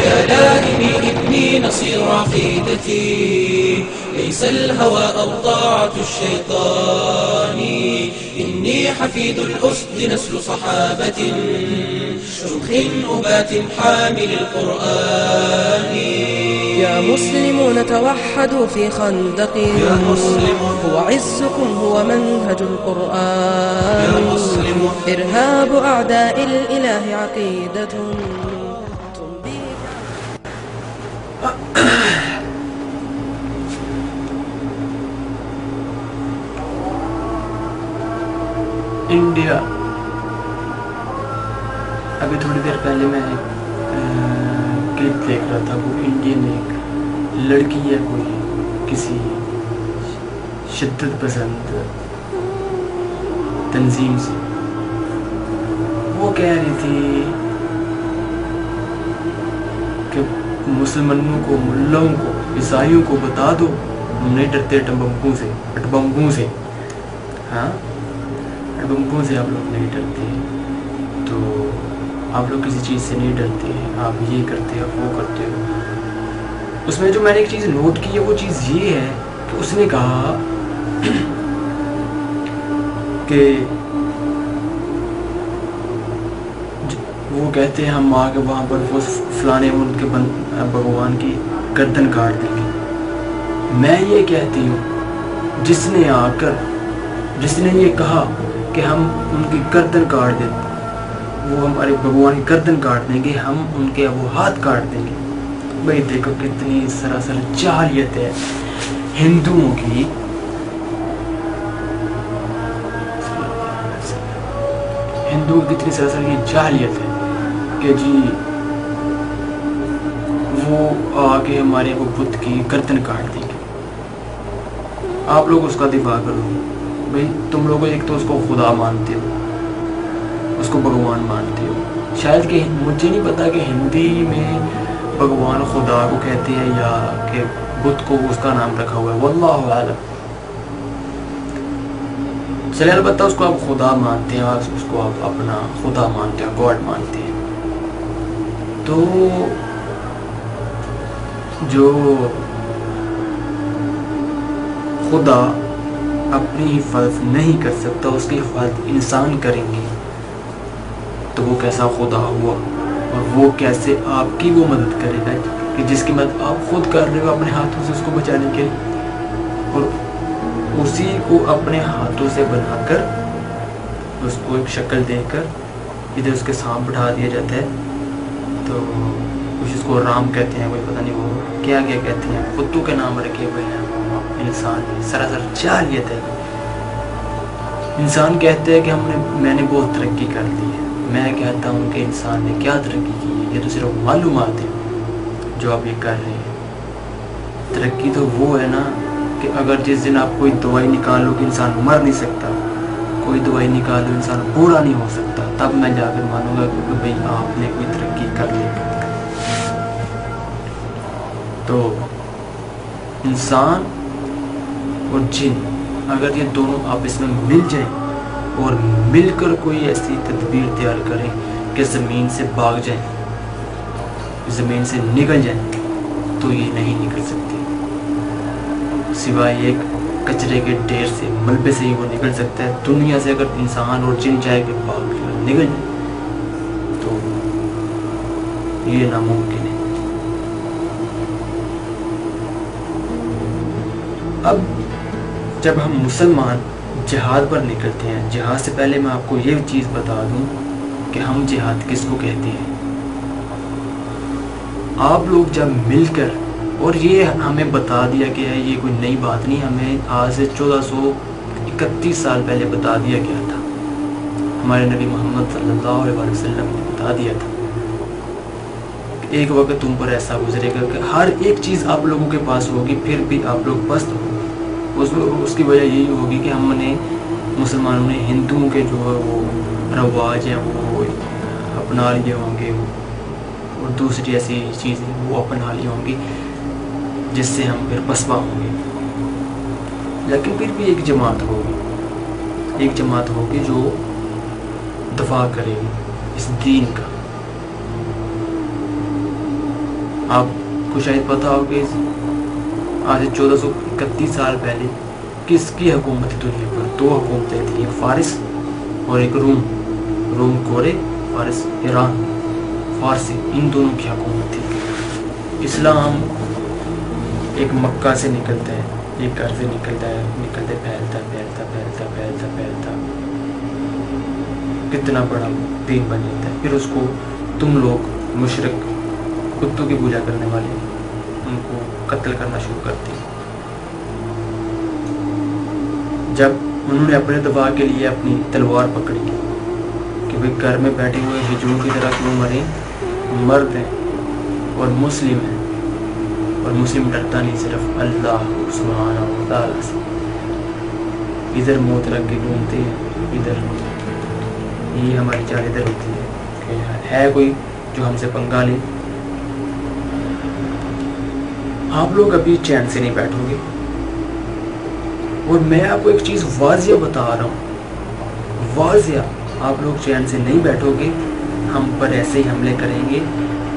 يا لائمي إني نصير عقيدتي ليس الهوى أو طاعة الشيطان، إني حفيد الأسد نسل صحابة شمخ أبات حامل القرآن. يا مسلمون توحدوا في خندق، يا مسلمون هو عزكم هو منهج القرآن. يا مسلمون إرهاب أعداء الإله عقيدة انڈیا. ابھی تھوڑی دیر پہلے میں ایک کلپ دیکھ رہا تھا. وہ انڈین ایک لڑکی ہے کوئی کسی شدت پسند تنظیم سے، وہ کہہ رہی تھی کہ مسلمانوں کو، ملاؤں کو، عیسائیوں کو بتا دو ہم نہیں ڈرتے بمبوں سے، سے ہاں بمبوں سے آپ لوگ نہیں ڈرتے، تو آپ لوگ کسی چیز سے نہیں ڈرتے، آپ یہ کرتے ہو وہ کرتے ہو. اس میں جو میں نے ایک چیز نوٹ کی ہے وہ چیز یہ ہے کہ اس نے کہا کہ وہ کہتے ہیں ہم آ کے وہاں پر وہ فلانے ان کے بھگوان کی گردن کاٹ دیں گے. میں یہ کہتی ہوں جس نے آ کر جس نے یہ کہا کہ ہم ان کی گردن کاٹ دیں، وہ ہمارے بھگوان کی گردن کاٹ دیں گے، ہم ان کے وہ ہاتھ کاٹ دیں گے. بھائی دیکھو کتنی سراسر جاہلیت ہے ہندوؤں کی. ہندوؤں کی کتنی سراسر یہ جاہلیت ہے کہ جی وہ آگے ہمارے وہ بت کی گردن کاٹ دیں گے. آپ لوگ اس کا دفاع کرو. بھائی تم لوگ ایک تو اس کو خدا مانتے ہو، اس کو بھگوان مانتے ہو. شاید کہ مجھے نہیں پتا کہ ہندی میں بھگوان خدا کو کہتے ہیں یا کہ بت کو اس کا نام رکھا ہوا ہے، واللہ اعلم. چلے البتہ اس کو آپ خدا مانتے ہیں، اس کو آپ اپنا خدا مانتے ہیں، گاڈ مانتے ہیں. تو جو خدا اپنی حفاظت نہیں کر سکتا، اس کی حفاظت انسان کریں گے تو وہ کیسا خدا ہوا، اور وہ کیسے آپ کی وہ مدد کرے گا کہ جس کی مدد آپ خود کر رہے ہو اپنے ہاتھوں سے اس کو بچانے کے لیے، اور اسی کو اپنے ہاتھوں سے بنا کر اس کو ایک شکل دے کر ادھر اس کے سامنے بٹھا دیا جاتا ہے. تو کچھ اس کو رام کہتے ہیں، کوئی پتہ نہیں وہ کیا کیا کہتے ہیں، کتوں کے نام رکھے ہوئے ہیں. انسان سراسر جاہلیت ہے. انسان کہتے ہیں کہ میں نے بہت ترقی کر لی ہے. میں کہتا ہوں کہ انسان نے کیا ترقی کی ہے، یہ تو صرف معلومات ہیں جو آپ یہ کر رہے ہیں. ترقی تو وہ ہے نا کہ اگر جس دن آپ کوئی دوائی نکالو کہ انسان مر نہیں سکتا، کوئی دوائی نکالو انسان بوڑھا نہیں ہو سکتا، تب میں جا کر مانوں گا کہ بھئی آپ نے کوئی ترقی کر لی. تو انسان اور جن اگر یہ دونوں آپس میں مل جائیں اور مل کر کوئی ایسی تدبیر تیار کریں کہ زمین سے بھاگ جائیں، زمین سے نکل جائیں، تو یہ نہیں نکل سکتی. سوائے ایک کچرے کے ڈھیر سے، ملبے سے ہی وہ نکل سکتا ہے. دنیا سے اگر انسان اور جن چاہے کہ بھاگ نکل جائے تو یہ ناممکن ہے. اب جب ہم مسلمان جہاد پر نکلتے ہیں، جہاد سے پہلے میں آپ کو یہ چیز بتا دوں کہ ہم جہاد کس کو کہتے ہیں. آپ لوگ جب مل کر، اور یہ ہمیں بتا دیا کہ یہ کوئی نئی بات نہیں، ہمیں آج سے 1431 سال پہلے بتا دیا گیا تھا. ہمارے نبی محمد صلی اللہ علیہ وسلم نے بتا دیا تھا کہ ایک وقت تم پر ایسا گزرے گا کہ ہر ایک چیز آپ لوگوں کے پاس ہوگی، پھر بھی آپ لوگ پست ہو. اس کی وجہ یہی ہوگی کہ ہم نے مسلمانوں نے ہندوؤں کے جو ہے وہ رواج ہیں وہ اپنا لیے ہوں گے، اور دوسری ایسی چیزیں وہ اپنا لی ہوں گی جس سے ہم پھر پسپا ہوں گے. لیکن پھر بھی ایک جماعت ہوگی جو دفاع کرے گی اس دین کا. آپ کو شاید پتا ہو کہ آج سے 1431 سال پہلے کس کی حکومت تھی دنیا پر؟ 2 حکومتیں تھیں، ایک فارس اور ایک روم کورے، فارس ایران، فارسی، ان دونوں کی حکومت تھی۔ اسلام ایک مکہ سے نکلتا ہے، ایک گھر سے نکلتے پھیلتا کتنا بڑا دین بن جاتا ہے، پھر اس کو تم لوگ مشرک کتوں کی پوجا کرنے والے ان کو قتل کرنا شروع کرتے ہیں۔ جب انہوں نے اپنے دفاع کے لیے اپنی تلوار پکڑی کہ بھئی گھر میں بیٹھے ہوئے ہجوم کی طرح کیوں مریں، مرد ہیں اور مسلم ہیں، اور مسلم ڈرتا نہیں صرف اللہ سبحانہ و تعالیٰ سے۔ ادھر موت رکھ کے گھومتے ہیں، ادھر یہ ہماری چال ادھر ہوتی ہے کہ ہے کوئی جو ہم سے پنگا لے۔ آپ لوگ ابھی چین سے نہیں بیٹھو گے، اور میں آپ کو ایک چیز واضح بتا رہا ہوں، واضح، آپ لوگ چین سے نہیں بیٹھو گے، ہم پر ایسے ہی حملے کریں گے،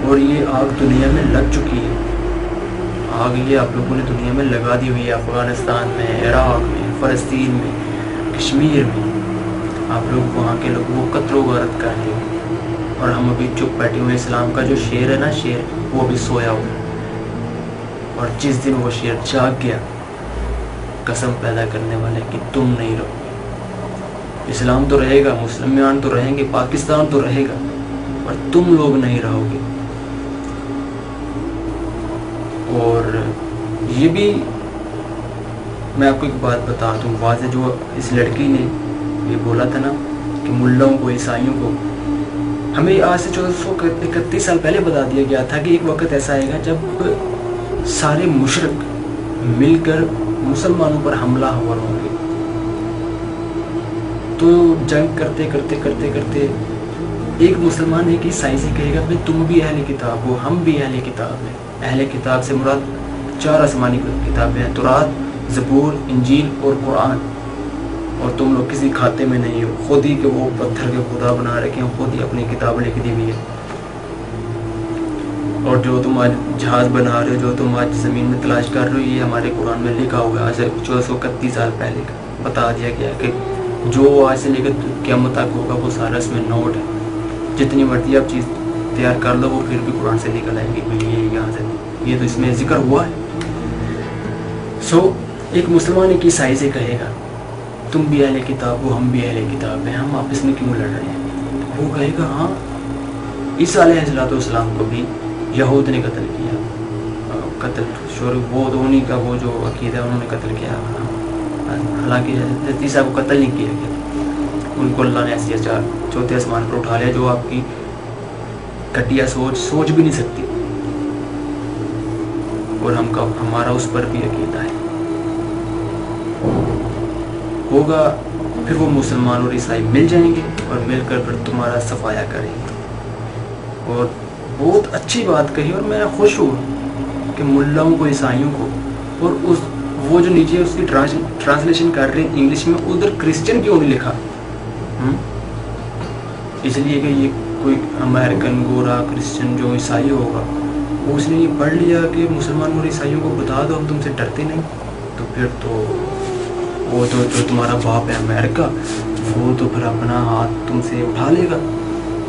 اور یہ آگ دنیا میں لگ چکی ہے، آگ یہ آپ لوگوں نے دنیا میں لگا دی ہوئی ہے، افغانستان میں، عراق میں، فلسطین میں، کشمیر میں، آپ لوگ وہاں کے لوگوں کو قتل و غارت کر رہے ہو، اور ہم ابھی چپ بیٹھے ہوئے۔ اسلام کا جو شیر ہے نا، شیر، وہ ابھی سویا ہوا ہے، اور جس دن وہ شیر جاگ گیا، قسم پیدا کرنے والے کہ تم نہیں رہو گے، اسلام تو رہے گا، مسلمان تو رہیں گے، پاکستان تو رہے گا، اور تم لوگ نہیں رہو گے۔ اور یہ بھی میں آپ کو ایک بات بتا دوں واضح، جو اس لڑکی نے یہ بولا تھا نا کہ ملاؤں کو، عیسائیوں کو، ہمیں آج سے 1431 سال پہلے بتا دیا گیا تھا کہ ایک وقت ایسا آئے گا جب سارے مشرک مل کر مسلمانوں پر حملہ آور ہوں گے۔ تو جنگ کرتے کرتے کرتے کرتے ایک مسلمان ایک عیسائی سے کہے گا بھائی تم بھی اہل کتاب ہو، ہم بھی اہل کتاب ہیں۔ اہل کتاب سے مراد 4 آسمانی کتابیں ہیں، تورات، زبور، انجیل اور قرآن، اور تم لوگ کسی کھاتے میں نہیں ہو، خود ہی کہ وہ پتھر کے خدا بنا رکھے ہیں، خود ہی اپنی کتاب لکھ دی ہوئی ہے، اور جو تم آج جہاز بنا رہے ہو، جو تم آج زمین میں تلاش کر رہے ہو، یہ ہمارے قرآن میں لکھا ہوا ہے، آج سے 1431 سال پہلے کا بتا دیا گیا کہ جو آج سے لے کر قیامت تک ہوگا وہ سارا اس میں نوٹ ہے، جتنی مرضی آپ چیز تیار کر لو وہ پھر بھی قرآن سے نکل آئے گی، یہ یہاں سے یہ تو اس میں ذکر ہوا ہے۔ ایک مسلمان ایک عیسائی سے کہے گا تم بھی اہل کتاب ہو، ہم بھی اہل کتاب ہیں، ہم آپس میں کیوں لڑ رہے ہیں؟ وہ کہے گا ہاں، عیسیٰ علیہ السلام کو بھی یہود نے قتل کیا، قتل شروع وہ تو انہیں کا وہ جو عقیدہ انہوں نے قتل کیا، حالانکہ حضرت عیسیٰ کو قتل نہیں کیا گیا، ان کو اللہ نے ایسی چوتھے آسمان پر اٹھا لیا جو آپ کی گھٹیا سوچ بھی نہیں سکتی، اور ہمارا اس پر بھی عقیدہ ہے ہوگا۔ پھر وہ مسلمان اور عیسائی مل جائیں گے اور مل کر پھر تمہارا صفایا کریں گے، اور بہت اچھی بات کہی، اور میں خوش ہوں کہ ملاؤں کو، عیسائیوں کو، اور وہ جو نیچے اس کی ٹرانسلیشن کر رہے ہیں انگلش میں، ادھر کرسچن کیوں نہیں لکھا؟ اس لیے کہ یہ کوئی امریکن گورا کرسچن جو عیسائی ہوگا اس نے یہ پڑھ لیا کہ مسلمان اور عیسائیوں کو بتا دو ہم تم سے ڈرتے نہیں، تو پھر تو وہ تو جو تمہارا باپ ہے امریکہ، وہ تو پھر اپنا ہاتھ تم سے اٹھا لے گا،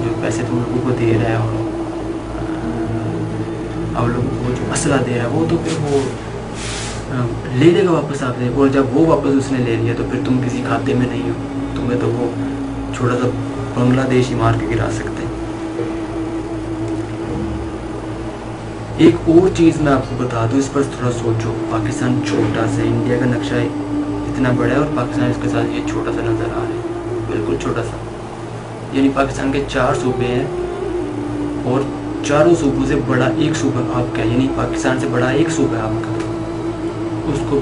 جو پیسے تم لوگوں کو دے رہا ہے اور آپ لوگوں کو جو مسئلہ دے رہا ہے وہ تو پھر وہ لے لے گا واپس آپ سے، اور جب وہ واپس اس نے لے لیا تو پھر تم کسی کھاتے میں نہیں ہو، تمہیں تو وہ چھوٹا سا بنگلہ دیش ہی مار کے گرا سکتے ہیں۔ ایک اور چیز میں آپ کو بتا دوں، اس پر تھوڑا سوچو، پاکستان چھوٹا سا، انڈیا کا نقشہ اتنا بڑا ہے اور پاکستان اس کے ساتھ یہ چھوٹا سا نظر آ رہا ہے، بالکل چھوٹا سا، یعنی پاکستان کے 4 صوبے ہیں اور چاروں صوبوں سے بڑا ایک صوبہ آپ کا، یعنی پاکستان سے بڑا ایک صوبہ ہے آپ کا، اس کا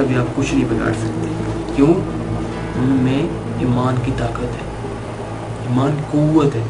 بھی آپ کچھ نہیں بگاڑ سکتے، کیوں؟ ان میں ایمان کی طاقت ہے، ایمان کی قوت ہے،